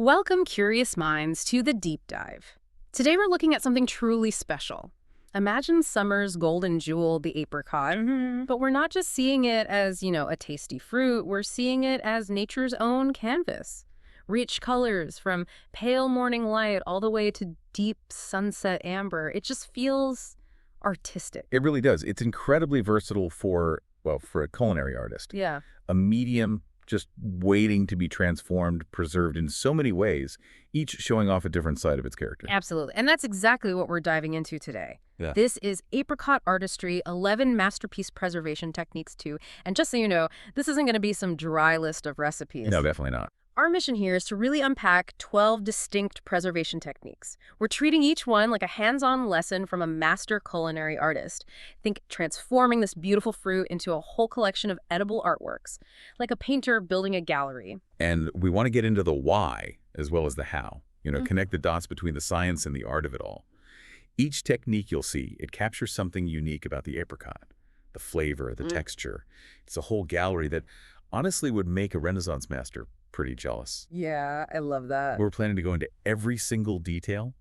Welcome, curious minds, to the deep dive. Today we're looking at something truly special. Imagine summer's golden jewel, the apricot, but we're not just seeing it as, a tasty fruit. We're seeing it as nature's own canvas. Rich colors from pale morning light all the way to deep sunset amber. It just feels artistic. It really does. It's incredibly versatile for, well, for a culinary artist. Yeah. A medium just waiting to be transformed, preserved in so many ways, each showing off a different side of its character. Absolutely. And that's exactly what we're diving into today. Yeah. This is Apricot Artistry, 11 Masterpiece Preservation Techniques too. And just so you know, this isn't going to be some dry list of recipes. No, definitely not. Our mission here is to really unpack 12 distinct preservation techniques. We're treating each one like a hands-on lesson from a master culinary artist. Think transforming this beautiful fruit into a whole collection of edible artworks, like a painter building a gallery. And we want to get into the why as well as the how. Connect the dots between the science and the art of it all. Each technique you'll see, it captures something unique about the apricot. The flavor, the texture. It's a whole gallery that honestly would make a Renaissance master pretty jealous. Yeah, I love that. We're planning to go into every single detail,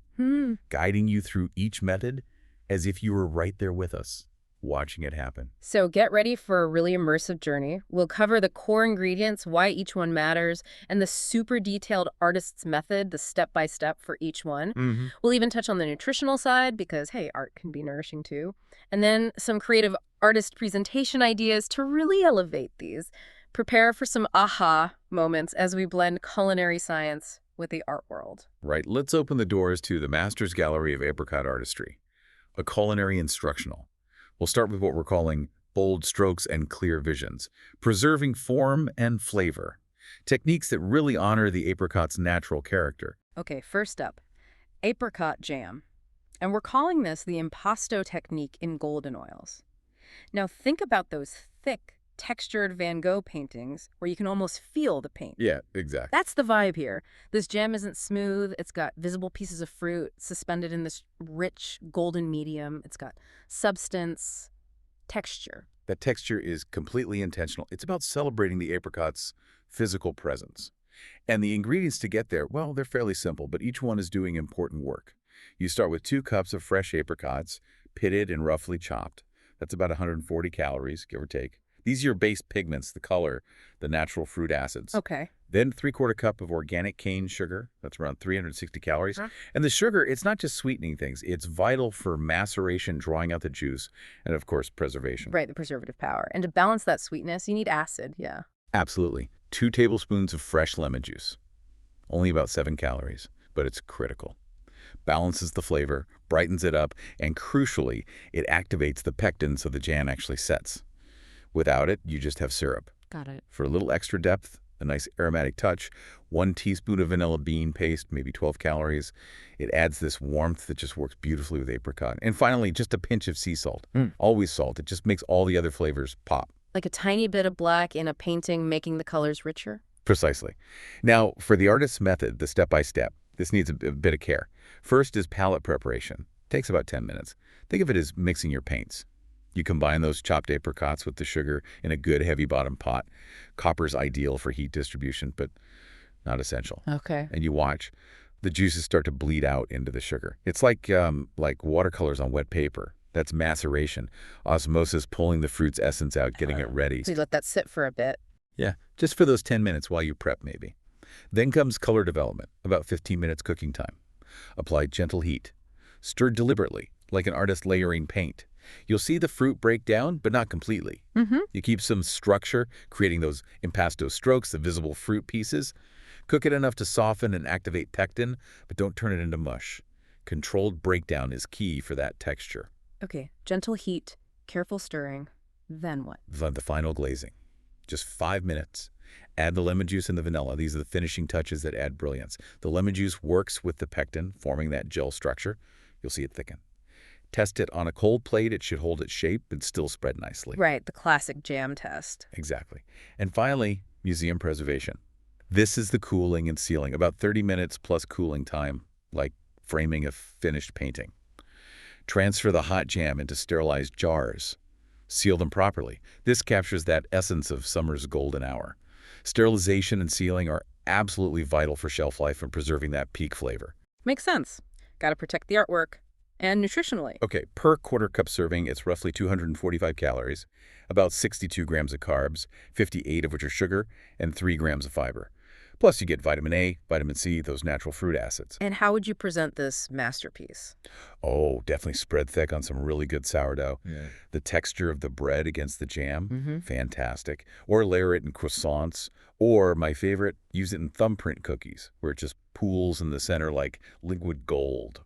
guiding you through each method as if you were right there with us, watching it happen. So get ready for a really immersive journey. We'll cover the core ingredients, why each one matters, and the super detailed artist's method, the step-by-step for each one. We'll even touch on the nutritional side because, hey, art can be nourishing too. And then some creative artist presentation ideas to really elevate these. Prepare for some aha moments as we blend culinary science with the art world. Right, let's open the doors to the Master's Gallery of Apricot Artistry, a culinary instructional. We'll start with what we're calling bold strokes and clear visions, preserving form and flavor, techniques that really honor the apricot's natural character. Okay, first up, apricot jam. And we're calling this the impasto technique in golden oils. Now think about those thick, textured Van Gogh paintings where you can almost feel the paint. Yeah, exactly. That's the vibe here. This jam isn't smooth. It's got visible pieces of fruit suspended in this rich golden medium. It's got substance, texture. That texture is completely intentional. It's about celebrating the apricot's physical presence. And the ingredients to get there, well, they're fairly simple, but each one is doing important work. You start with 2 cups of fresh apricots, pitted and roughly chopped. That's about 140 calories, give or take. These are your base pigments, the color, the natural fruit acids. Okay. Then 3/4 cup of organic cane sugar. That's around 360 calories. And the sugar, it's not just sweetening things. It's vital for maceration, drawing out the juice, and of course, preservation. Right, the preservative power. And to balance that sweetness, you need acid, yeah. Absolutely. 2 tablespoons of fresh lemon juice. Only about 7 calories, but it's critical. Balances the flavor, brightens it up, and crucially, it activates the pectin so the jam actually sets. Without it, you just have syrup. Got it. For a little extra depth, a nice aromatic touch, 1 teaspoon of vanilla bean paste, maybe 12 calories. It adds this warmth that just works beautifully with apricot. And finally, just a pinch of sea salt. Always salt. It just makes all the other flavors pop. Like a tiny bit of black in a painting, making the colors richer? Precisely. Now, for the artist's method, the step-by-step, this needs a bit of care. First is palette preparation. Takes about 10 minutes. Think of it as mixing your paints. You combine those chopped apricots with the sugar in a good heavy bottom pot. Copper's ideal for heat distribution, but not essential. Okay. And you watch. The juices start to bleed out into the sugar. It's like watercolors on wet paper. That's maceration. Osmosis pulling the fruit's essence out, getting it ready. So you let that sit for a bit. Yeah, just for those 10 minutes while you prep maybe. Then comes color development, about 15 minutes cooking time. Apply gentle heat. Stir deliberately, like an artist layering paint. You'll see the fruit break down, but not completely. You keep some structure, creating those impasto strokes, the visible fruit pieces. Cook it enough to soften and activate pectin, but don't turn it into mush. Controlled breakdown is key for that texture. Okay, gentle heat, careful stirring. Then what? The final glazing. Just 5 minutes. Add the lemon juice and the vanilla. These are the finishing touches that add brilliance. The lemon juice works with the pectin, forming that gel structure. You'll see it thicken. Test it on a cold plate. It should hold its shape and still spread nicely. Right, the classic jam test. Exactly. And finally, museum preservation. This is the cooling and sealing, about 30 minutes plus cooling time, like framing a finished painting. Transfer the hot jam into sterilized jars. Seal them properly. This captures that essence of summer's golden hour. Sterilization and sealing are absolutely vital for shelf life and preserving that peak flavor. Makes sense. Got to protect the artwork. And nutritionally. Okay, per quarter cup serving, it's roughly 245 calories, about 62 grams of carbs, 58 of which are sugar, and 3 grams of fiber. Plus, you get vitamin A, vitamin C, those natural fruit acids. And how would you present this masterpiece? Oh, definitely spread thick on some really good sourdough. Yeah. The texture of the bread against the jam, fantastic. Or layer it in croissants. Or, my favorite, use it in thumbprint cookies, where it just pools in the center like liquid gold.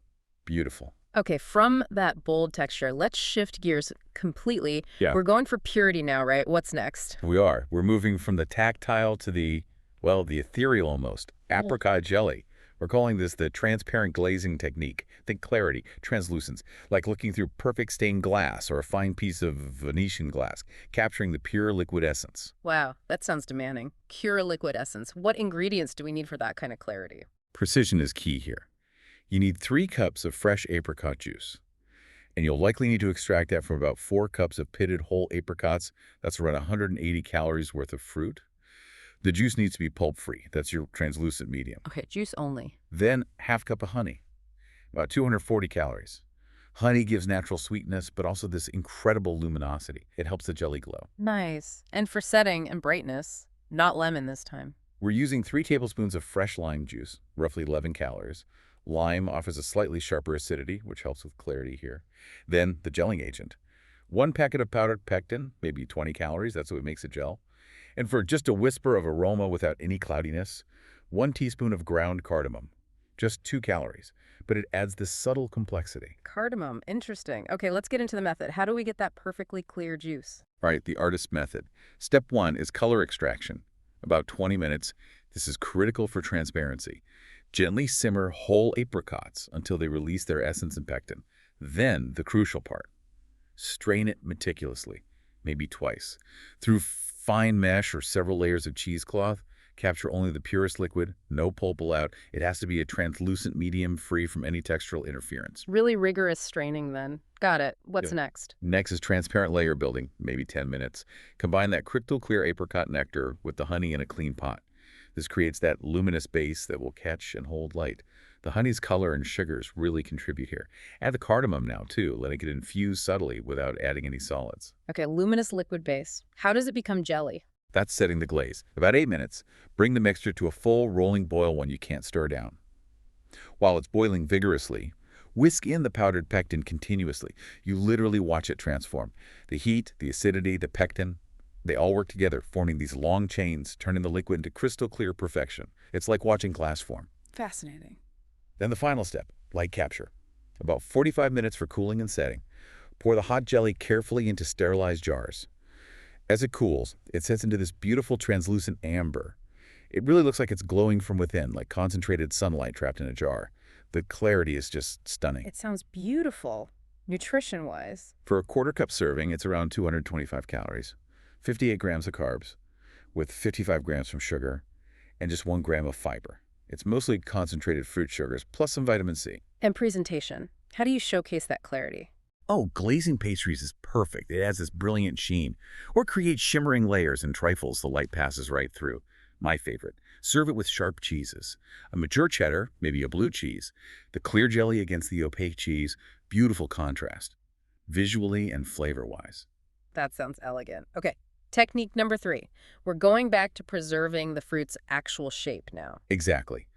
Beautiful. Okay, from that bold texture, let's shift gears completely. Yeah. We're going for purity now, right? What's next? We are. We're moving from the tactile to the ethereal almost, apricot jelly. We're calling this the transparent glazing technique. Think clarity, translucence, like looking through perfect stained glass or a fine piece of Venetian glass, capturing the pure liquid essence. Wow, that sounds demanding. Pure liquid essence. What ingredients do we need for that kind of clarity? Precision is key here. You need 3 cups of fresh apricot juice, and you'll likely need to extract that from about 4 cups of pitted whole apricots. That's around 180 calories worth of fruit. The juice needs to be pulp-free. That's your translucent medium. Okay, juice only. Then half cup of honey, about 240 calories. Honey gives natural sweetness, but also this incredible luminosity. It helps the jelly glow. Nice. And for setting and brightness, not lemon this time. We're using 3 tablespoons of fresh lime juice, roughly 11 calories. Lime offers a slightly sharper acidity, which helps with clarity here. Then the gelling agent. 1 packet of powdered pectin, maybe 20 calories. That's what makes a gel. And for just a whisper of aroma without any cloudiness, 1 teaspoon of ground cardamom. Just 2 calories, but it adds this subtle complexity. Cardamom, interesting. Okay, let's get into the method. How do we get that perfectly clear juice? All right, the artist's method. Step 1 is color extraction. About 20 minutes. This is critical for transparency. Gently simmer whole apricots until they release their essence and pectin. Then, the crucial part. Strain it meticulously, maybe twice. Through fine mesh or several layers of cheesecloth, capture only the purest liquid, no pulp allowed. It has to be a translucent medium free from any textural interference. Really rigorous straining then. Got it. What's next? Next is transparent layer building, maybe 10 minutes. Combine that crystal clear apricot nectar with the honey in a clean pot. This creates that luminous base that will catch and hold light. The honey's color and sugars really contribute here. Add the cardamom now, too, letting it infuse subtly without adding any solids. Okay, luminous liquid base. How does it become jelly? That's setting the glaze. About 8 minutes, bring the mixture to a full rolling boil when you can't stir down. While it's boiling vigorously, whisk in the powdered pectin continuously. You literally watch it transform. The heat, the acidity, the pectin, they all work together, forming these long chains, turning the liquid into crystal clear perfection. It's like watching glass form. Fascinating. Then the final step, light capture. About 45 minutes for cooling and setting. Pour the hot jelly carefully into sterilized jars. As it cools, it sets into this beautiful translucent amber. It really looks like it's glowing from within, like concentrated sunlight trapped in a jar. The clarity is just stunning. It sounds beautiful, nutrition-wise. For a quarter cup serving, it's around 225 calories, 58 grams of carbs, with 55 grams from sugar, and just 1 gram of fiber. It's mostly concentrated fruit sugars, plus some vitamin C. And presentation. How do you showcase that clarity? Oh, glazing pastries is perfect. It adds this brilliant sheen. Or create shimmering layers and trifles the light passes right through. My favorite. Serve it with sharp cheeses. A mature cheddar, maybe a blue cheese. The clear jelly against the opaque cheese. Beautiful contrast, visually and flavor-wise. That sounds elegant. Okay, technique number 3. We're going back to preserving the fruit's actual shape now. Exactly.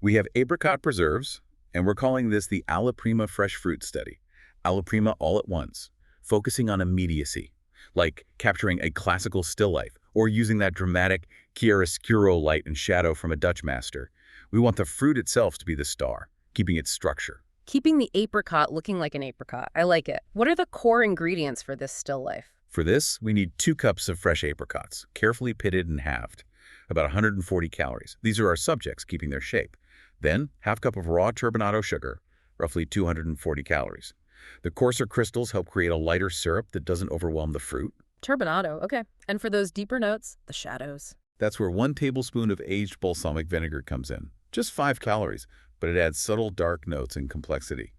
We have apricot preserves, and we're calling this the alla prima fresh fruit study. Alla prima all at once, focusing on immediacy, like capturing a classical still life or using that dramatic chiaroscuro light and shadow from a Dutch master. We want the fruit itself to be the star, keeping its structure. Keeping the apricot looking like an apricot. I like it. What are the core ingredients for this still life? For this, we need 2 cups of fresh apricots, carefully pitted and halved, about 140 calories. These are our subjects, keeping their shape. Then, half cup of raw turbinado sugar, roughly 240 calories. The coarser crystals help create a lighter syrup that doesn't overwhelm the fruit. Turbinado, okay. And for those deeper notes, the shadows. That's where 1 tablespoon of aged balsamic vinegar comes in. Just 5 calories, but it adds subtle dark notes and complexity.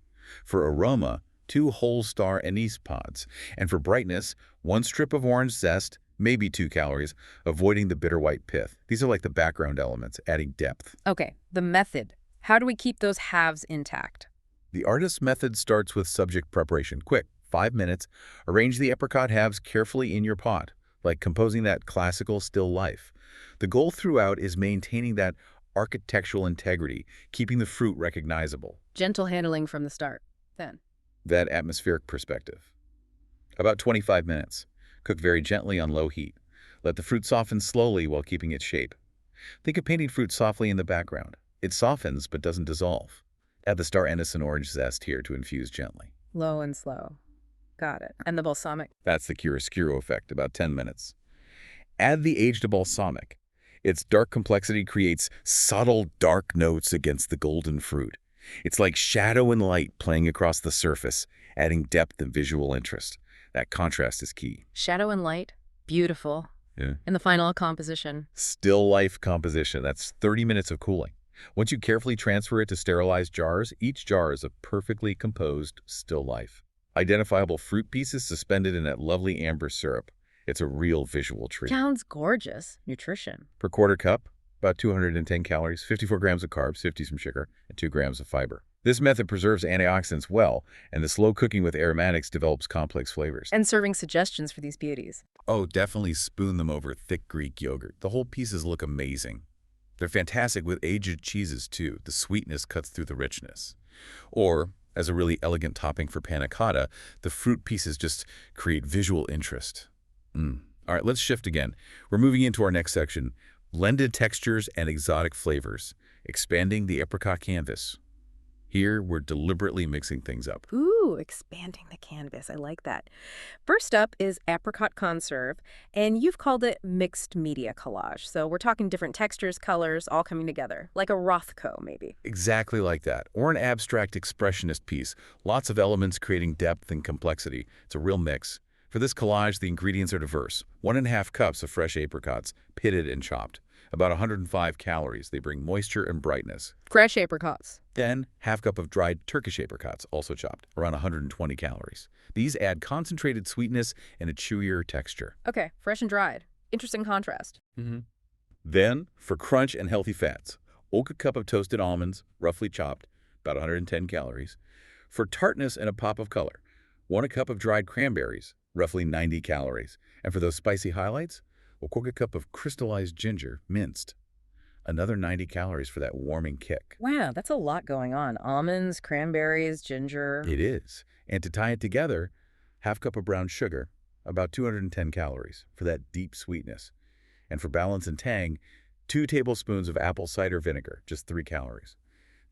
For aroma, 2 whole star anise pods. And for brightness, 1 strip of orange zest, maybe 2 calories, avoiding the bitter white pith. These are like the background elements, adding depth. Okay, the method. How do we keep those halves intact? The artist's method starts with subject preparation. Quick, 5 minutes. Arrange the apricot halves carefully in your pot, like composing that classical still life. The goal throughout is maintaining that architectural integrity, keeping the fruit recognizable. Gentle handling from the start, then. That atmospheric perspective. About 25 minutes. Cook very gently on low heat. Let the fruit soften slowly while keeping its shape. Think of painting fruit softly in the background. It softens but doesn't dissolve. Add the star anise and orange zest here to infuse gently. Low and slow. Got it. And the balsamic? That's the chiaroscuro effect, about 10 minutes. Add the aged balsamic. Its dark complexity creates subtle dark notes against the golden fruit. It's like shadow and light playing across the surface, adding depth and visual interest. That contrast is key. Shadow and light. Beautiful. Yeah. And the final composition. Still life composition. That's 30 minutes of cooling. Once you carefully transfer it to sterilized jars, each jar is a perfectly composed still life. Identifiable fruit pieces suspended in that lovely amber syrup. It's a real visual treat. Sounds gorgeous. Nutrition. Per quarter cup, about 210 calories, 54 grams of carbs, 50 from sugar, and 2 grams of fiber. This method preserves antioxidants well, and the slow cooking with aromatics develops complex flavors. And serving suggestions for these beauties. Oh, definitely spoon them over thick Greek yogurt. The whole pieces look amazing. They're fantastic with aged cheeses, too. The sweetness cuts through the richness. Or, as a really elegant topping for panna cotta, the fruit pieces just create visual interest. All right, let's shift again. We're moving into our next section, blended textures and exotic flavors, expanding the apricot canvas. Here, we're deliberately mixing things up. Ooh, expanding the canvas. I like that. First up is apricot conserve, and you've called it mixed media collage. So we're talking different textures, colors, all coming together, like a Rothko, maybe. Exactly like that. Or an abstract expressionist piece. Lots of elements creating depth and complexity. It's a real mix. For this collage, the ingredients are diverse. 1½ cups of fresh apricots, pitted and chopped. About 105 calories. They bring moisture and brightness. Fresh apricots. Then, ½ cup of dried Turkish apricots, also chopped, around 120 calories. These add concentrated sweetness and a chewier texture. Okay, fresh and dried. Interesting contrast. Then, for crunch and healthy fats, oak a cup of toasted almonds, roughly chopped, about 110 calories. For tartness and a pop of color, 1 cup of dried cranberries, roughly 90 calories. And for those spicy highlights, we'll cook a cup of crystallized ginger, minced. Another 90 calories for that warming kick. Wow, that's a lot going on. Almonds, cranberries, ginger. It is. And to tie it together, ½ cup of brown sugar, about 210 calories for that deep sweetness. And for balance and tang, 2 tablespoons of apple cider vinegar, just 3 calories.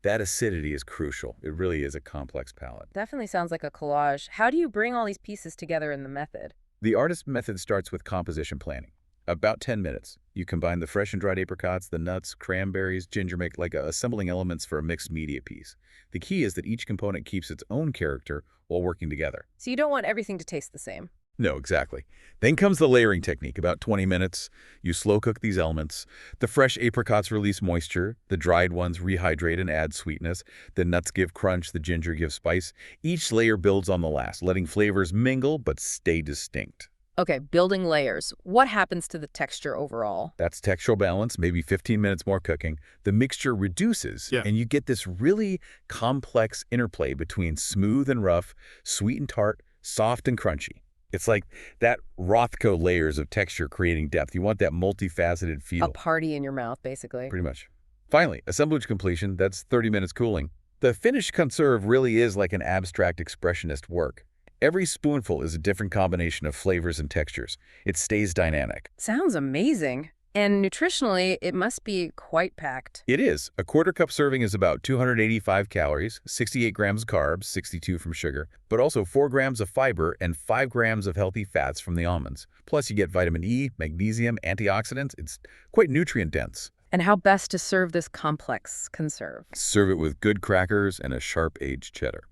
That acidity is crucial. It really is a complex palette. Definitely sounds like a collage. How do you bring all these pieces together in the method? The artist method starts with composition planning. About 10 minutes. You combine the fresh and dried apricots, the nuts, cranberries, ginger, make like assembling elements for a mixed media piece. The key is that each component keeps its own character while working together. So you don't want everything to taste the same. No, exactly. Then comes the layering technique. About 20 minutes. You slow cook these elements. The fresh apricots release moisture. The dried ones rehydrate and add sweetness. The nuts give crunch. The ginger gives spice. Each layer builds on the last, letting flavors mingle but stay distinct. Okay, building layers. What happens to the texture overall? That's textural balance, maybe 15 minutes more cooking. The mixture reduces, and you get this really complex interplay between smooth and rough, sweet and tart, soft and crunchy. It's like that Rothko layers of texture creating depth. You want that multifaceted feel. A party in your mouth, basically. Pretty much. Finally, assemblage completion, that's 30 minutes cooling. The finished conserve really is like an abstract expressionist work. Every spoonful is a different combination of flavors and textures. It stays dynamic. Sounds amazing. And nutritionally, it must be quite packed. It is. A quarter cup serving is about 285 calories, 68 grams of carbs, 62 from sugar, but also 4 grams of fiber and 5 grams of healthy fats from the almonds. Plus, you get vitamin E, magnesium, antioxidants. It's quite nutrient-dense. And how best to serve this complex conserve? Serve it with good crackers and a sharp-aged cheddar.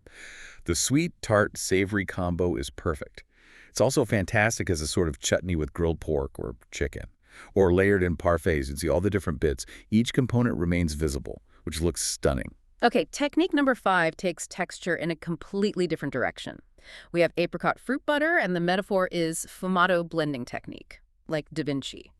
The sweet, tart, savory combo is perfect. It's also fantastic as a sort of chutney with grilled pork or chicken. Or layered in parfaits. You see all the different bits. Each component remains visible, which looks stunning. Okay, technique number 5 takes texture in a completely different direction. We have apricot fruit butter, and the metaphor is fumato blending technique. like Da Vinci.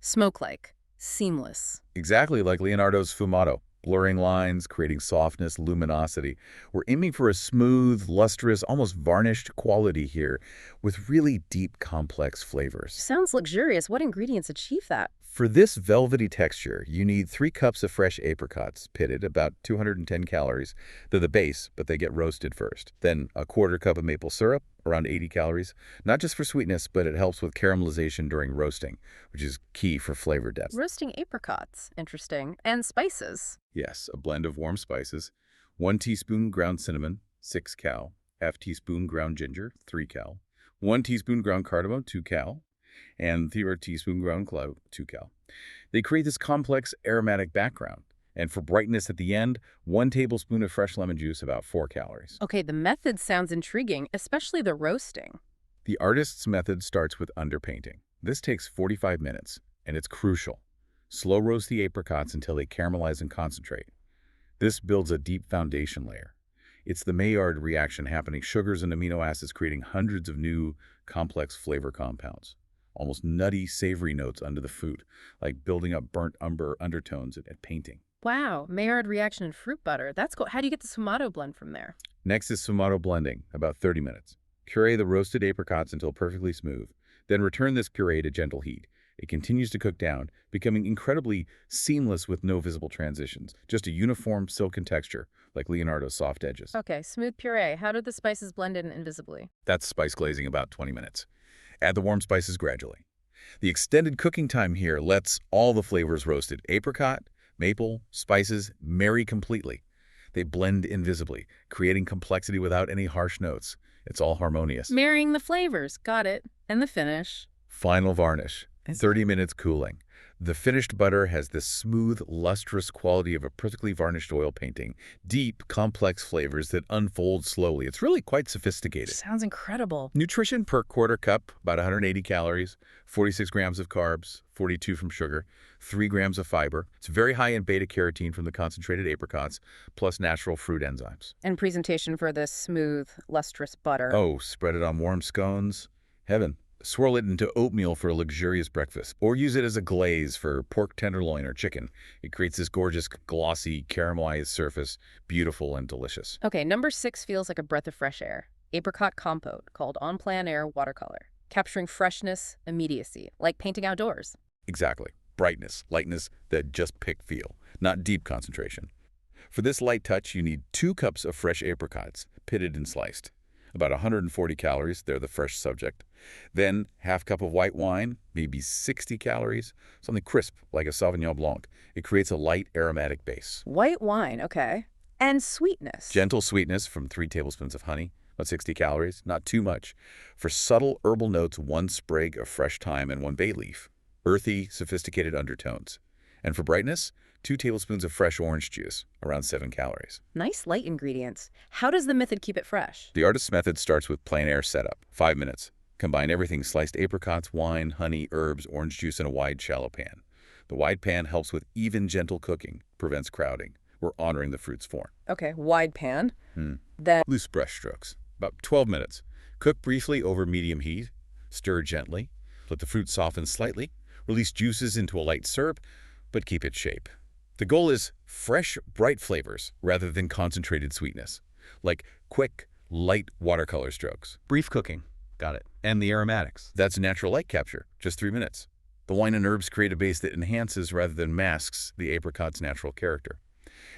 Smoke-like. Seamless. Exactly like Leonardo's Fumato. Blurring lines, creating softness, luminosity. We're aiming for a smooth, lustrous, almost varnished quality here with really deep, complex flavors. Sounds luxurious. What ingredients achieve that? For this velvety texture, you need 3 cups of fresh apricots, pitted, about 210 calories. They're the base, but they get roasted first. Then a quarter cup of maple syrup, around 80 calories. Not just for sweetness, but it helps with caramelization during roasting, which is key for flavor depth. Roasting apricots. Interesting. And spices. Yes, a blend of warm spices. 1 teaspoon ground cinnamon, 6 cal. Half teaspoon ground ginger, 3 cal. 1 teaspoon ground cardamom, 2 cal. And 3 teaspoon ground clove, 2 cal. They create this complex aromatic background. And for brightness at the end, 1 tablespoon of fresh lemon juice, about 4 calories. Okay, the method sounds intriguing, especially the roasting. The artist's method starts with underpainting. This takes 45 minutes, and it's crucial. Slow roast the apricots until they caramelize and concentrate. This builds a deep foundation layer. It's the Maillard reaction happening, sugars and amino acids creating hundreds of new, complex flavor compounds. Almost nutty, savory notes under the food, like building up burnt umber undertones at painting. Wow, Maillard reaction and fruit butter. That's cool. How do you get the Sumato blend from there? Next is Sumato blending, about 30 minutes. Puree the roasted apricots until perfectly smooth. Then return this puree to gentle heat. It continues to cook down, becoming incredibly seamless with no visible transitions. Just a uniform silken texture, like Leonardo's soft edges. Okay, smooth puree. How do the spices blend in invisibly? That's spice glazing, about 20 minutes. Add the warm spices gradually. The extended cooking time here lets all the flavors roasted, apricot, maple, spices, marry completely. They blend invisibly, creating complexity without any harsh notes. It's all harmonious. Marrying the flavors. Got it. And the finish. Final varnish. 30 minutes cooling. The finished butter has this smooth, lustrous quality of a perfectly varnished oil painting. Deep, complex flavors that unfold slowly. It's really quite sophisticated. Sounds incredible. Nutrition per quarter cup, about 180 calories, 46 grams of carbs, 42 from sugar, 3 grams of fiber. It's very high in beta-carotene from the concentrated apricots, plus natural fruit enzymes. And presentation for this smooth, lustrous butter. Oh, spread it on warm scones. Heaven. Swirl it into oatmeal for a luxurious breakfast, or use it as a glaze for pork tenderloin or chicken. It creates this gorgeous, glossy, caramelized surface, beautiful and delicious. Okay, number 6 feels like a breath of fresh air. Apricot compote, called En Plein Air watercolor, capturing freshness, immediacy, like painting outdoors. Exactly. Brightness, lightness, that just pick feel, not deep concentration. For this light touch, you need 2 cups of fresh apricots, pitted and sliced. About 140 calories, they're the fresh subject. Then, half cup of white wine, maybe 60 calories, something crisp like a Sauvignon Blanc. It creates a light aromatic base. White wine, okay. And sweetness. Gentle sweetness from 3 tablespoons of honey, about 60 calories, not too much. For subtle herbal notes, 1 sprig of fresh thyme and 1 bay leaf. Earthy, sophisticated undertones. And for brightness, 2 tablespoons of fresh orange juice, around 7 calories. Nice light ingredients. How does the method keep it fresh? The artist's method starts with plein air setup, 5 minutes. Combine everything: sliced apricots, wine, honey, herbs, orange juice in a wide, shallow pan. The wide pan helps with even, gentle cooking, prevents crowding. We're honoring the fruit's form. Okay, wide pan. Then Loose brush strokes, about 12 minutes. Cook briefly over medium heat. Stir gently. Let the fruit soften slightly. Release juices into a light syrup, but keep its shape. The goal is fresh, bright flavors rather than concentrated sweetness, like quick, light watercolor strokes. Brief cooking. Got it. And the aromatics. That's natural light capture, just 3 minutes. The wine and herbs create a base that enhances rather than masks the apricot's natural character.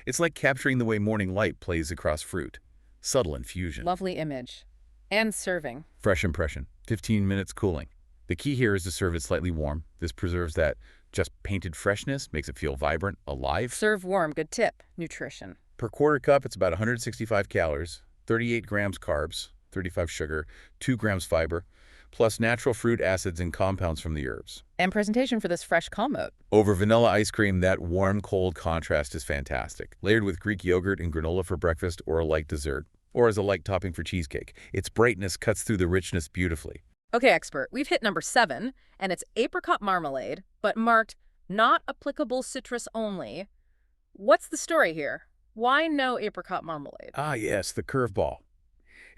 It's like capturing the way morning light plays across fruit. Subtle infusion. lovely image. And serving. Fresh impression. 15 minutes cooling. The key here is to serve it slightly warm. This preserves that just painted freshness, makes it feel vibrant, alive. Serve warm, good tip. Nutrition. Per quarter cup, it's about 165 calories, 38 grams carbs, 35 sugar, 2 grams fiber, plus natural fruit acids and compounds from the herbs. And presentation for this fresh compote. Over vanilla ice cream, that warm-cold contrast is fantastic. Layered with Greek yogurt and granola for breakfast or a light dessert, or as a light topping for cheesecake. Its brightness cuts through the richness beautifully. Okay, expert, we've hit number 7, and it's apricot marmalade, but marked not applicable citrus only. What's the story here? Why no apricot marmalade? Ah, yes, the curveball.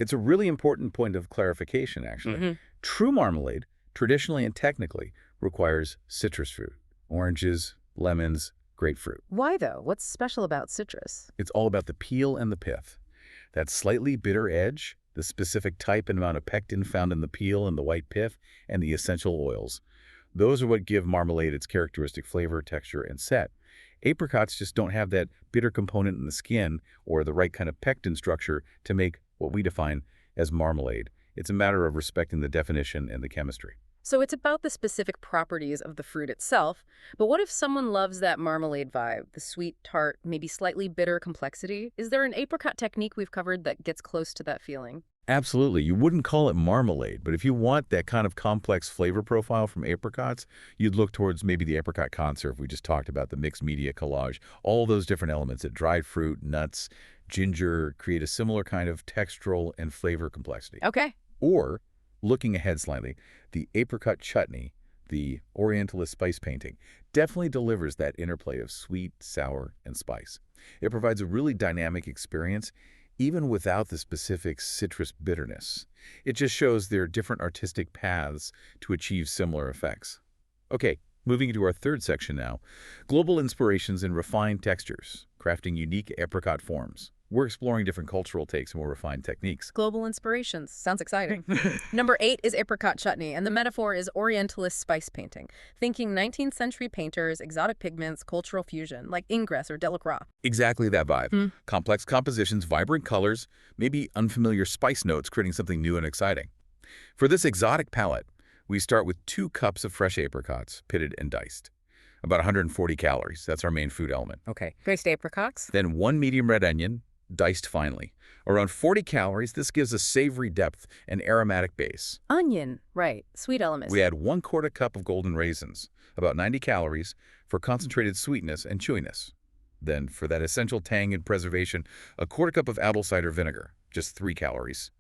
It's a really important point of clarification, actually. True marmalade traditionally and technically requires citrus fruit, oranges, lemons, grapefruit. Why, though? What's special about citrus? It's all about the peel and the pith. That slightly bitter edge, the specific type and amount of pectin found in the peel and the white pith, and the essential oils. Those are what give marmalade its characteristic flavor, texture, and set. Apricots just don't have that bitter component in the skin or the right kind of pectin structure to make what we define as marmalade. It's a matter of respecting the definition and the chemistry. So it's about the specific properties of the fruit itself, but what if someone loves that marmalade vibe, the sweet, tart, maybe slightly bitter complexity? Is there an apricot technique we've covered that gets close to that feeling? Absolutely. You wouldn't call it marmalade, but if you want that kind of complex flavor profile from apricots, you'd look towards maybe the apricot conserve we just talked about, the mixed media collage. All those different elements, that dried fruit, nuts, ginger, create a similar kind of textural and flavor complexity. Okay. Or, looking ahead slightly, the apricot chutney, the Orientalist spice painting, definitely delivers that interplay of sweet, sour, and spice. It provides a really dynamic experience, even without the specific citrus bitterness. It just shows there are different artistic paths to achieve similar effects. Okay, moving into our third section now, global inspirations and refined textures, crafting unique apricot forms. We're exploring different cultural takes and more refined techniques. Global inspirations. Sounds exciting. Number 8 is apricot chutney, and the metaphor is Orientalist spice painting. Thinking 19th century painters, exotic pigments, cultural fusion, like Ingres or Delacroix. Exactly that vibe. Complex compositions, vibrant colors, maybe unfamiliar spice notes, creating something new and exciting. For this exotic palette, we start with 2 cups of fresh apricots, pitted and diced. About 140 calories. That's our main food element. Okay. Diced apricots? Then 1 medium red onion, diced finely. Around 40 calories, this gives a savory depth and aromatic base. Onion, right. Sweet elements. We add 1/4 cup of golden raisins, about 90 calories, for concentrated sweetness and chewiness. Then, for that essential tang and preservation, a 1/4 cup of apple cider vinegar, just 3 calories.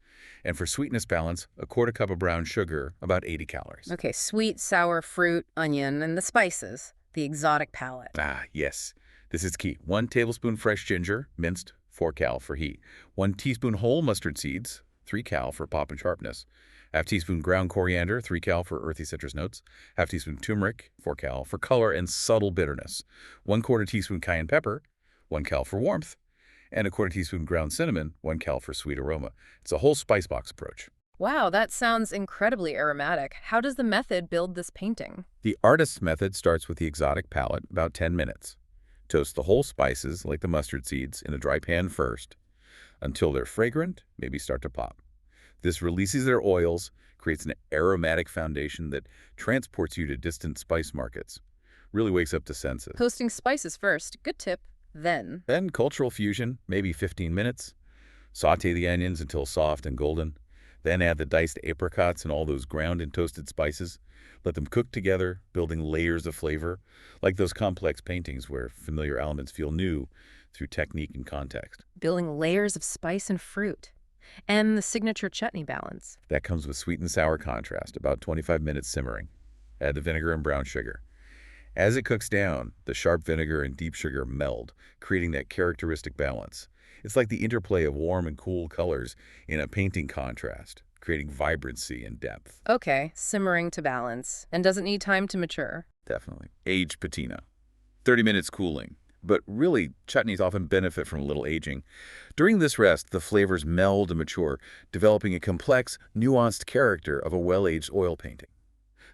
And for sweetness balance, a 1/4 cup of brown sugar, about 80 calories. Okay, sweet, sour, fruit, onion, and the spices. The exotic palette. Ah, yes. This is key. 1 tablespoon fresh ginger, minced, 4 cal for heat. 1 teaspoon whole mustard seeds, 3 cal for pop and sharpness. Half teaspoon ground coriander, 3 cal for earthy citrus notes. Half teaspoon turmeric, 4 cal for color and subtle bitterness. 1/4 teaspoon cayenne pepper, 1 cal for warmth. And a 1/4 teaspoon ground cinnamon, 1 cal for sweet aroma. It's a whole spice box approach. Wow, that sounds incredibly aromatic. How does the method build this painting? The artist's method starts with the exotic palette, about 10 minutes. Toast the whole spices, like the mustard seeds, in a dry pan first. Until they're fragrant, maybe start to pop. This releases their oils, creates an aromatic foundation that transports you to distant spice markets. Really wakes up the senses. Toasting spices first. Good tip. Then Cultural fusion, maybe 15 minutes. Saute the onions until soft and golden. Then add the diced apricots and all those ground and toasted spices. Let them cook together, building layers of flavor, like those complex paintings where familiar elements feel new through technique and context. building layers of spice and fruit. And the signature chutney balance. That comes with sweet and sour contrast, about 25 minutes simmering. Add the vinegar and brown sugar. As it cooks down, the sharp vinegar and deep sugar meld, creating that characteristic balance. It's like the interplay of warm and cool colors in a painting contrast, creating vibrancy and depth. Okay, simmering to balance. And doesn't need time to mature. Definitely. Aged patina. 30 minutes cooling. But really, chutneys often benefit from a little aging. During this rest, the flavors meld and mature, developing a complex, nuanced character of a well-aged oil painting.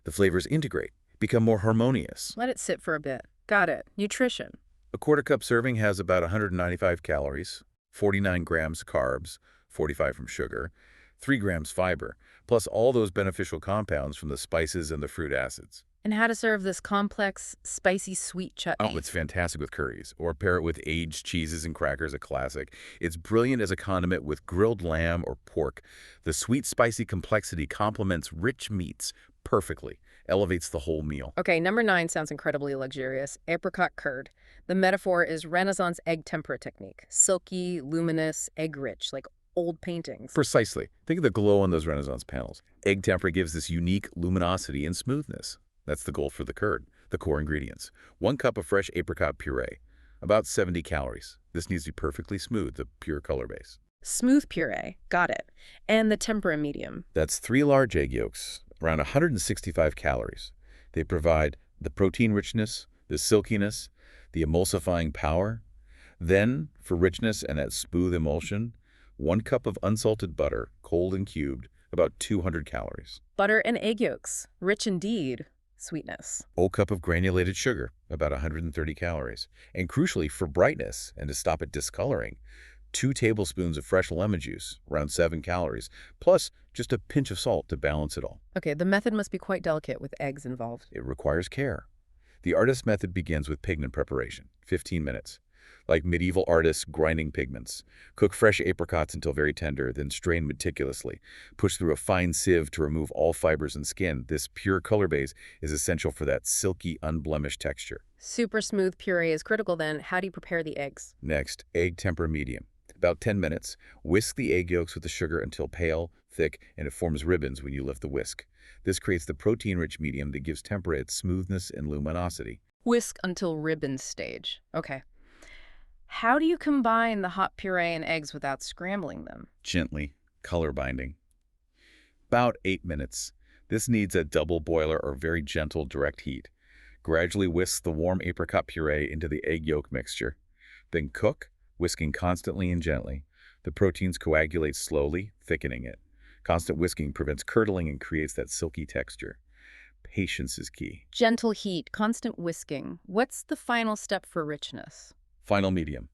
The flavors integrate, become more harmonious. Let it sit for a bit. Got it. Nutrition. A 1/4 cup serving has about 195 calories, 49 grams carbs, 45 from sugar, 3 grams fiber, plus all those beneficial compounds from the spices and the fruit acids. And how to serve this complex, spicy, sweet chutney. Oh, it's fantastic with curries, or pair it with aged cheeses and crackers, a classic. It's brilliant as a condiment with grilled lamb or pork. The sweet, spicy complexity complements rich meats perfectly, elevates the whole meal. Okay, number 9 sounds incredibly luxurious. Apricot curd. The metaphor is Renaissance egg tempera technique. Silky, luminous, egg-rich, like old paintings. Precisely. Think of the glow on those Renaissance panels. Egg tempera gives this unique luminosity and smoothness. That's the goal for the curd. The core ingredients. 1 cup of fresh apricot puree, about 70 calories. This needs to be perfectly smooth, the pure color base. Smooth puree. Got it. And the tempera medium. That's 3 large egg yolks, around 165 calories. They provide the protein richness, the silkiness, the emulsifying power. Then, for richness and that smooth emulsion, 1 cup of unsalted butter, cold and cubed, about 200 calories. Butter and egg yolks. Rich indeed. Sweetness. Whole cup of granulated sugar, about 130 calories. And crucially, for brightness and to stop it discoloring, 2 tablespoons of fresh lemon juice, around 7 calories, plus just a pinch of salt to balance it all. Okay, the method must be quite delicate with eggs involved. It requires care. The artist method begins with pigment preparation, 15 minutes. Like medieval artists grinding pigments. Cook fresh apricots until very tender, then strain meticulously. Push through a fine sieve to remove all fibers and skin. This pure color base is essential for that silky, unblemished texture. Super smooth puree is critical then. How do you prepare the eggs? Next, egg temper medium. About 10 minutes, whisk the egg yolks with the sugar until pale, thick, and it forms ribbons when you lift the whisk. This creates the protein-rich medium that gives tempera its smoothness and luminosity. Whisk until ribbon stage. Okay. How do you combine the hot puree and eggs without scrambling them? Gently, color binding. About 8 minutes. This needs a double boiler or very gentle direct heat. Gradually whisk the warm apricot puree into the egg yolk mixture. Then cook, whisking constantly and gently. The proteins coagulate slowly, thickening it. Constant whisking prevents curdling and creates that silky texture. Patience is key. Gentle heat, constant whisking. What's the final step for richness? Final medium.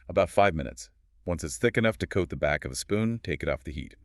About 5 minutes. Once it's thick enough to coat the back of a spoon, take it off the heat.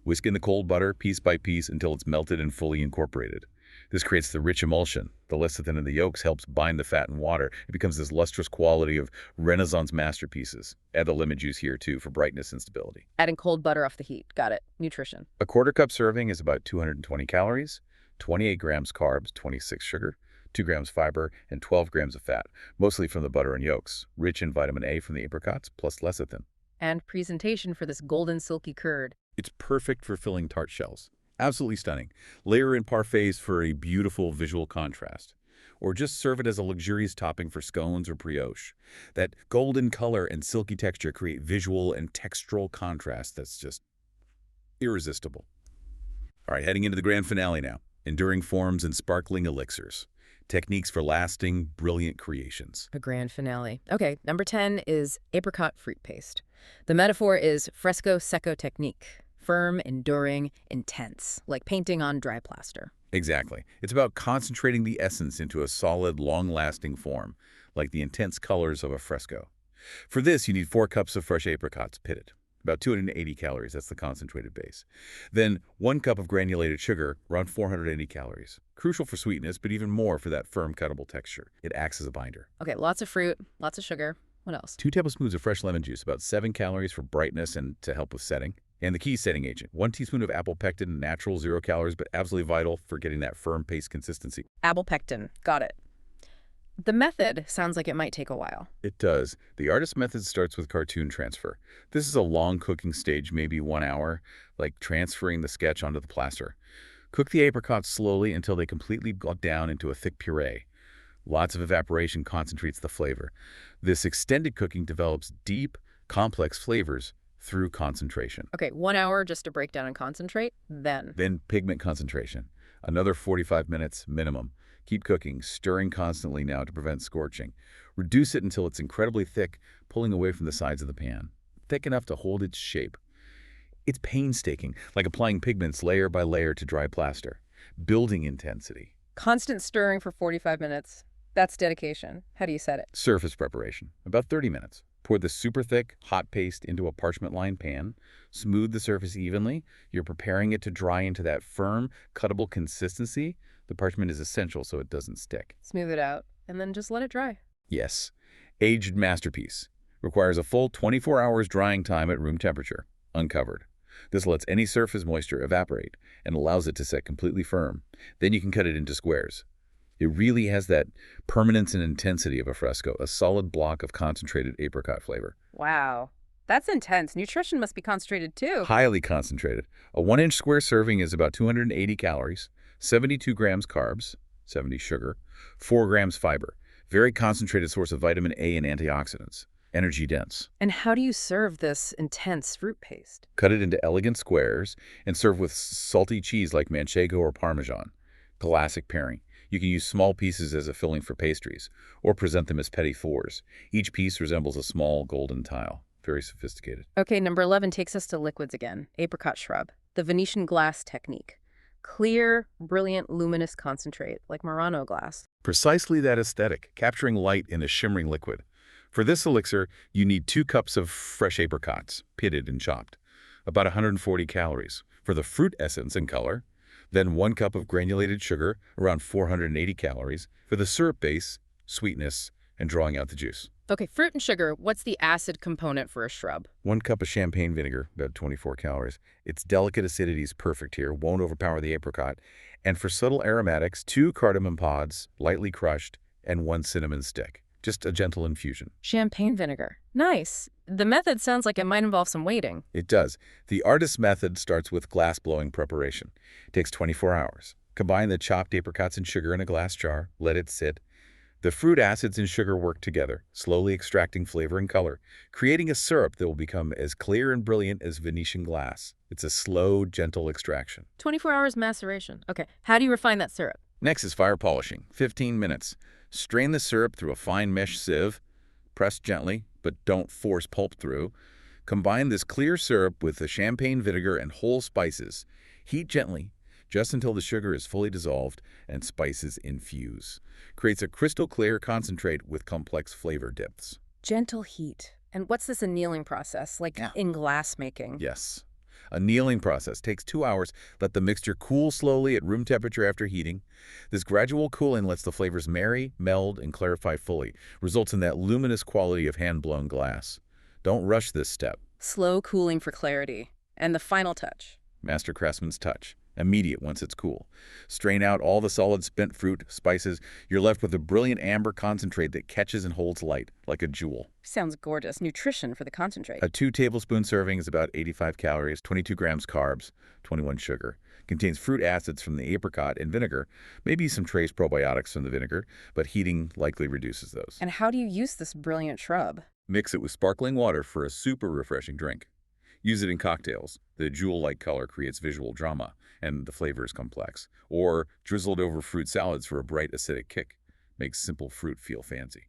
Whisk in the cold butter piece by piece until it's melted and fully incorporated. This creates the rich emulsion. The lecithin in the yolks helps bind the fat and water. It becomes this lustrous quality of Renaissance masterpieces. Add the lemon juice here too for brightness and stability. Adding cold butter off the heat. Got it. Nutrition. A 1/4 cup serving is about 220 calories, 28 grams carbs, 26 sugar, 2 grams fiber, and 12 grams of fat, mostly from the butter and yolks, rich in vitamin A from the apricots, plus lecithin. And presentation for this golden silky curd. It's perfect for filling tart shells. Absolutely stunning. Layer in parfaits for a beautiful visual contrast. Or just serve it as a luxurious topping for scones or brioche. That golden color and silky texture create visual and textural contrast that's just irresistible. All right, heading into the grand finale now. Enduring forms and sparkling elixirs. Techniques for lasting, brilliant creations. A grand finale. Okay, number 10 is apricot fruit paste. The metaphor is fresco secco technique. Firm, enduring, intense, like painting on dry plaster. Exactly. It's about concentrating the essence into a solid, long-lasting form, like the intense colors of a fresco. For this, you need 4 cups of fresh apricots, pitted. About 280 calories, that's the concentrated base. Then 1 cup of granulated sugar, around 480 calories. Crucial for sweetness, but even more for that firm, cuttable texture. It acts as a binder. Okay, lots of fruit, lots of sugar. What else? 2 tablespoons of fresh lemon juice, about 7 calories for brightness and to help with setting. And the key setting agent, 1 teaspoon of apple pectin, natural, 0 calories, but absolutely vital for getting that firm paste consistency. Apple pectin, got it. The method sounds like it might take a while. It does. The artist method starts with cartoon transfer. This is a long cooking stage, maybe 1 hour, like transferring the sketch onto the plaster. Cook the apricots slowly until they completely go down into a thick puree. Lots of evaporation concentrates the flavor. This extended cooking develops deep, complex flavors through concentration. Okay, 1 hour just to break down and concentrate, then. Then pigment concentration. Another 45 minutes minimum. Keep cooking, stirring constantly now to prevent scorching. Reduce it until it's incredibly thick, pulling away from the sides of the pan. Thick enough to hold its shape. It's painstaking, like applying pigments layer by layer to dry plaster. Building intensity. Constant stirring for 45 minutes. That's dedication. How do you set it? Surface preparation. About 30 minutes. Pour the super thick, hot paste into a parchment-lined pan. Smooth the surface evenly. You're preparing it to dry into that firm, cuttable consistency. The parchment is essential so it doesn't stick. Smooth it out, and then just let it dry. Yes. Aged masterpiece. Requires a full 24 hours drying time at room temperature, uncovered. This lets any surface moisture evaporate and allows it to set completely firm. Then you can cut it into squares. It really has that permanence and intensity of a fresco, a solid block of concentrated apricot flavor. Wow. That's intense. Nutrition must be concentrated too. Highly concentrated. A 1-inch square serving is about 280 calories, 72 grams carbs, 70 sugar, 4 grams fiber. Very concentrated source of vitamin A and antioxidants. energy dense. And how do you serve this intense fruit paste? Cut it into elegant squares and serve with salty cheese like manchego or parmesan. Classic pairing. You can use small pieces as a filling for pastries, or present them as petit fours. Each piece resembles a small golden tile. Very sophisticated. Okay, number 11 takes us to liquids again. Apricot shrub, the Venetian glass technique. Clear, brilliant, luminous concentrate, like Murano glass. Precisely that aesthetic, capturing light in a shimmering liquid. For this elixir, you need 2 cups of fresh apricots, pitted and chopped, about 140 calories. For the fruit essence and color, then 1 cup of granulated sugar, around 480 calories, for the syrup base, sweetness, and drawing out the juice. Okay, fruit and sugar, what's the acid component for a shrub? 1 cup of champagne vinegar, about 24 calories. Its delicate acidity is perfect here, won't overpower the apricot. And for subtle aromatics, 2 cardamom pods, lightly crushed, and 1 cinnamon stick. Just a gentle infusion. Champagne vinegar. Nice. The method sounds like it might involve some waiting. It does. The artist's method starts with glass-blowing preparation. It takes 24 hours. Combine the chopped apricots and sugar in a glass jar. Let it sit. The fruit acids and sugar work together, slowly extracting flavor and color, creating a syrup that will become as clear and brilliant as Venetian glass. It's a slow, gentle extraction. 24 hours maceration. Okay, how do you refine that syrup? Next is fire polishing, 15 minutes. Strain the syrup through a fine mesh sieve. Press gently, but don't force pulp through. Combine this clear syrup with the champagne vinegar and whole spices. Heat gently, just until the sugar is fully dissolved and spices infuse. Creates a crystal clear concentrate with complex flavor depths. Gentle heat. And what's this annealing process, like in glass making? Yes. Annealing process takes 2 hours. Let the mixture cool slowly at room temperature after heating. This gradual cooling lets the flavors marry, meld, and clarify fully. Results in that luminous quality of hand-blown glass. Don't rush this step. Slow cooling for clarity. And the final touch. Master craftsman's touch. Immediate once it's cool. Strain out all the solid spent fruit, spices. You're left with a brilliant amber concentrate that catches and holds light, like a jewel. Sounds gorgeous. Nutrition for the concentrate. A 2-tablespoon serving is about 85 calories, 22 grams carbs, 21 sugar. Contains fruit acids from the apricot and vinegar, maybe some trace probiotics from the vinegar, but heating likely reduces those. And how do you use this brilliant shrub? Mix it with sparkling water for a super refreshing drink. Use it in cocktails. The jewel-like color creates visual drama, and the flavor is complex. Or drizzled over fruit salads for a bright acidic kick. Makes simple fruit feel fancy.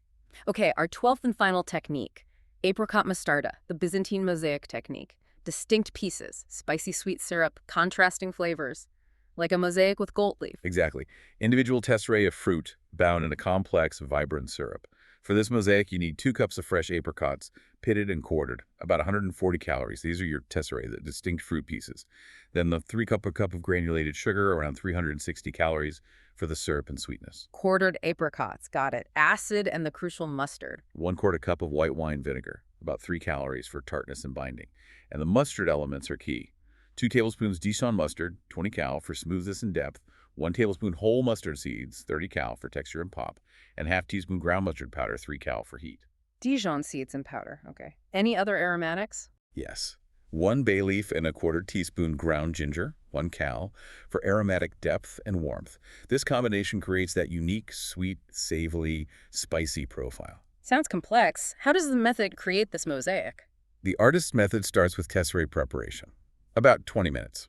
Okay, our 12th and final technique. Apricot mostarda, the Byzantine mosaic technique. Distinct pieces, spicy sweet syrup, contrasting flavors. Like a mosaic with gold leaf. Exactly. Individual tesserae of fruit bound in a complex, vibrant syrup. For this mosaic, you need 2 cups of fresh apricots, pitted and quartered, about 140 calories. These are your tesserae, the distinct fruit pieces. Then the 3-cup cup of granulated sugar, around 360 calories for the syrup and sweetness. Quartered apricots, got it. Acid and the crucial mustard. 1/4 cup of white wine vinegar, about 3 calories for tartness and binding. And the mustard elements are key. 2 tablespoons Dijon mustard, 20 cal for smoothness and depth. 1 tablespoon whole mustard seeds, 30 cal for texture and pop. And ½ teaspoon ground mustard powder, 3 cal for heat. Dijon seeds and powder, okay. Any other aromatics? Yes. 1 bay leaf and a 1/4 teaspoon ground ginger, 1 cal, for aromatic depth and warmth. This combination creates that unique, sweet, savory, spicy profile. Sounds complex. How does the method create this mosaic? The artist's method starts with tesserae preparation. About 20 minutes.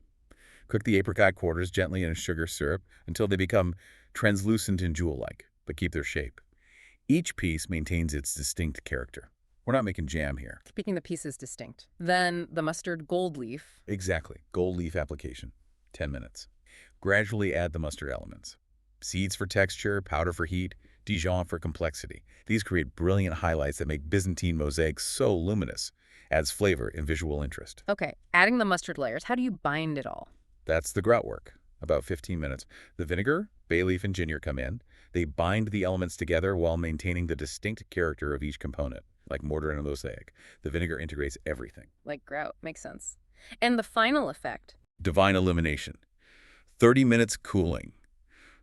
Cook the apricot quarters gently in a sugar syrup until they become translucent and jewel-like, but keep their shape. Each piece maintains its distinct character. We're not making jam here. Keeping the pieces distinct. Then the mustard gold leaf. Exactly. Gold leaf application. 10 minutes. Gradually add the mustard elements. Seeds for texture, powder for heat, Dijon for complexity. These create brilliant highlights that make Byzantine mosaics so luminous. Adds flavor and visual interest. Okay, adding the mustard layers, how do you bind it all? That's the grout work. About 15 minutes. The vinegar, bay leaf, and ginger come in. They bind the elements together while maintaining the distinct character of each component, like mortar in a mosaic. The vinegar integrates everything. Like grout, makes sense. And the final effect? Divine illumination. 30 minutes cooling.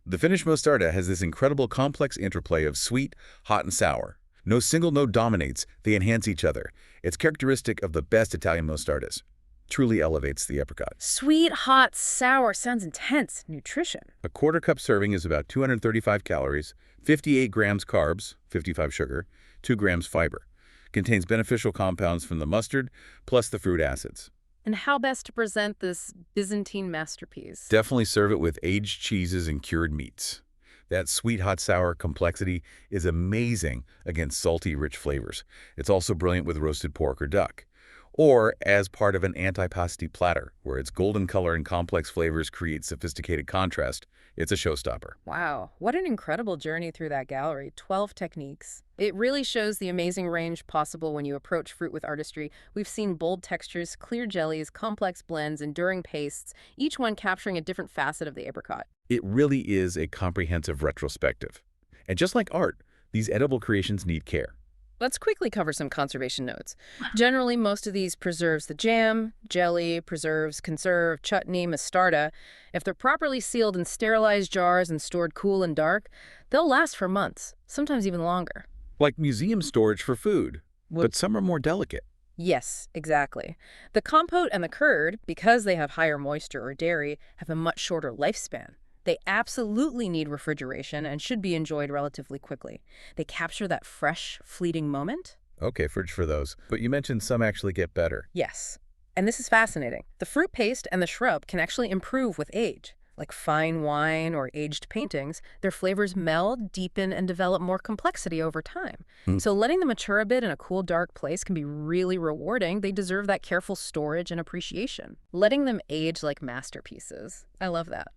The finished mostarda has this incredible complex interplay of sweet, hot, and sour. No single note dominates, they enhance each other. It's characteristic of the best Italian mostardas. Truly elevates the apricot. Sweet, hot, sour, sounds intense. Nutrition. A 1/4 cup serving is about 235 calories, 58 grams carbs, 55 sugar, 2 grams fiber. Contains beneficial compounds from the mustard, plus the fruit acids. And how best to present this Byzantine masterpiece? Definitely serve it with aged cheeses and cured meats. That sweet, hot, sour complexity is amazing against salty, rich flavors. It's also brilliant with roasted pork or duck. Or as part of an antipasti platter, where its golden color and complex flavors create sophisticated contrast. It's a showstopper. Wow, what an incredible journey through that gallery. 12 techniques. It really shows the amazing range possible when you approach fruit with artistry. We've seen bold textures, clear jellies, complex blends, enduring pastes, each one capturing a different facet of the apricot. It really is a comprehensive retrospective. And just like art, these edible creations need care. Let's quickly cover some conservation notes. Generally, most of these preserves the jam, jelly, preserves, conserve, chutney, mostarda. If they're properly sealed in sterilized jars and stored cool and dark, they'll last for months, sometimes even longer. Like museum storage for food, but some are more delicate. Yes, exactly. The compote and the curd, because they have higher moisture or dairy, have a much shorter lifespan. They absolutely need refrigeration and should be enjoyed relatively quickly. They capture that fresh, fleeting moment. Okay, fridge for those. But you mentioned some actually get better. Yes. And this is fascinating. The fruit paste and the shrub can actually improve with age. Like fine wine or aged paintings, their flavors meld, deepen, and develop more complexity over time. So letting them mature a bit in a cool, dark place can be really rewarding. They deserve that careful storage and appreciation. Letting them age like masterpieces. I love that.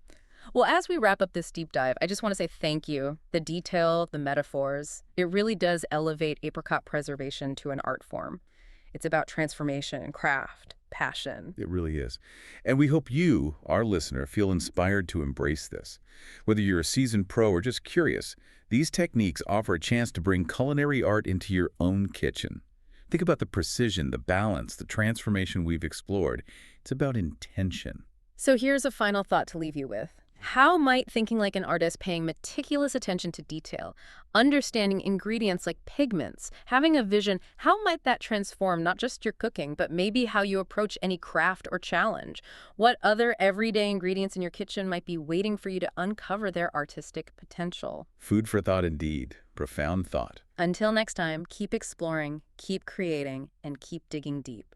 Well, as we wrap up this deep dive, I just want to say thank you. The detail, the metaphors, it really does elevate apricot preservation to an art form. It's about transformation, craft, passion. It really is. And we hope you, our listener, feel inspired to embrace this. Whether you're a seasoned pro or just curious, these techniques offer a chance to bring culinary art into your own kitchen. Think about the precision, the balance, the transformation we've explored. It's about intention. So here's a final thought to leave you with. How might thinking like an artist, paying meticulous attention to detail, understanding ingredients like pigments, having a vision, how might that transform not just your cooking, but maybe how you approach any craft or challenge? What other everyday ingredients in your kitchen might be waiting for you to uncover their artistic potential? Food for thought indeed. Profound thought. Until next time, keep exploring, keep creating, and keep digging deep.